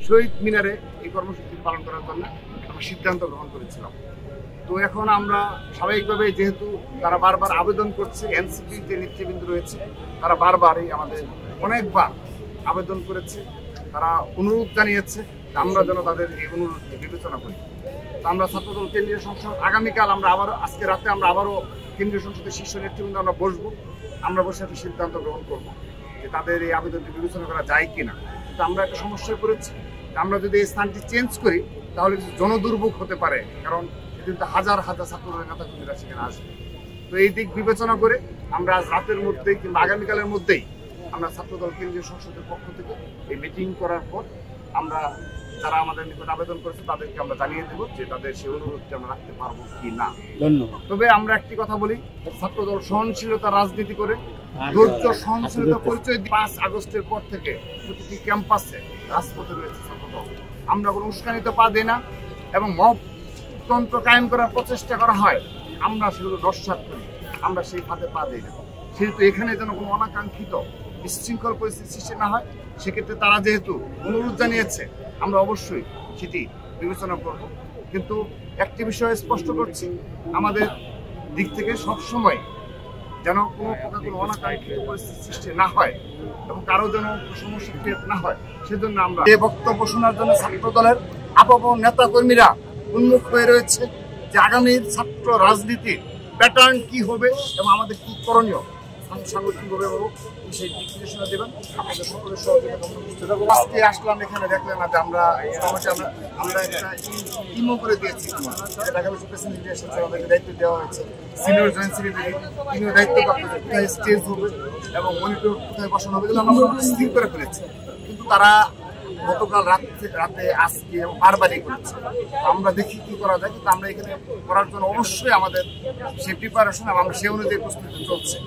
শহীদ মিনারে এই কর্মসূচি পালন করার জন্য আমরা সিদ্ধান্ত গ্রহণ করেছিলাম। তো এখন আমরা স্বাভাবিকভাবে যেহেতু তারা বারবার আবেদন করছে, এনসিপি যে নেতৃবৃন্দ রয়েছে তারা বারবারই আমাদের অনেকবার আবেদন করেছে, তারা অনুরোধ জানিয়েছে আমরা যেন তাদের এই অনুরোধকে বিবেচনা করি। তো আমরা ছাত্রদল কেন্দ্রীয় সংসদ আগামীকাল আমরা আবারও আজকে রাতে আমরা আবারও কেন্দ্রীয় সংসদের শীর্ষ নেতৃবৃন্দ আমরা বসবো, আমরা বসে একটা সিদ্ধান্ত গ্রহণ করবো যে তাদের এই আবেদনটি বিবেচনা করা যায় কিনা। কিন্তু আমরা একটা সমস্যায় পড়েছি, আমরা যদি এই স্থানটি চেঞ্জ করি তাহলে কিছু জনদুর্ভোগ হতে পারে, কারণ কিন্তু হাজার হাজার ছাত্রদলের নেতাকর্মীরা সেখানে আসবে। তো এই দিক বিবেচনা করে আমরা আজ রাতের মধ্যেই কিংবা আগামীকালের মধ্যেই আমরা ছাত্রদল কেন্দ্রীয় সংসদের পক্ষ থেকে এই মিটিং করার পর আমরা যারা আমাদের নিকট আবেদন করেছে তাদেরকে আমরা জানিয়ে দেবো যে তাদের সেই অনুরোধটি আমরা রাখতে পারবো কি না। ধন্যবাদ। তবে আমরা একটি কথা বলি, ছাত্রদল সহনশীলতা রাজনীতি করে ধৈর্য সহনশীলতা পরিচয় 5 আগস্টের পর থেকে প্রতিটি ক্যাম্পাসে রাজপথে রয়েছে ছাত্রদল। আমরা কোনো উস্কানিতে পা দিই না এবং মবতন্ত্র কায়েম করার প্রচেষ্টা করা হয়, আমরা সেগুলো নস্যাৎ করি, আমরা সেই ফাঁদে পা দিই না। সেহেতু এখানে যেন কোনো অনাকাঙ্ক্ষিত বিশৃঙ্খল পরিস্থিতি সৃষ্টি না হয়, সেক্ষেত্রে তারা যেহেতু অনুরোধ জানিয়েছে আমরা অবশ্যই সেটি বিবেচনা করব। কিন্তু একটি বিষয় স্পষ্ট করছি, আমাদের দিক থেকে সবসময় যেন কোনো প্রকার কোনো অনাকাঙ্ক্ষিত পরিস্থিতি সৃষ্টি না হয় এবং কারো যেন সমস্যা ক্রিয়েট না হয়, সেজন্য আমরা এই বক্তব্য শোনার জন্য ছাত্রদলের আপামর নেতা কর্মীরা উন্মুখ হয়ে রয়েছে যে আগামীর ছাত্র রাজনীতির প্যাটার্ন কি হবে এবং আমাদের কি করণীয় সাংগঠনিকভাবে সেই দিক নির্দেশনা দেবেন। আপনাদের সকলের সহযোগিতা আজকে আসলাম এখানে, দেখলেন না যে আমরা একটা টিমও করে দিয়েছি, ঢাকা বিশ্ববিদ্যালয় এসেছে, আমাদেরকে দায়িত্ব দেওয়া হয়েছে। সিনিয়র জয়েন্ট সেক্রেটারি তিনিও দায়িত্ব পাচ্ছেন কোথায় স্টেজ হবে এবং মনিটর কোথায় বসানো হবে, এগুলো আমরা স্থির করে ফেলেছি। কিন্তু তারা গতকাল রাতে আজকে বারবারই করেছে। আমরা দেখি কি করা যায়, কিন্তু আমরা এখানে করার জন্য অবশ্যই আমাদের সেই প্রিপারেশন এবং আমরা সেই অনুযায়ী প্রস্তুতি চলছে।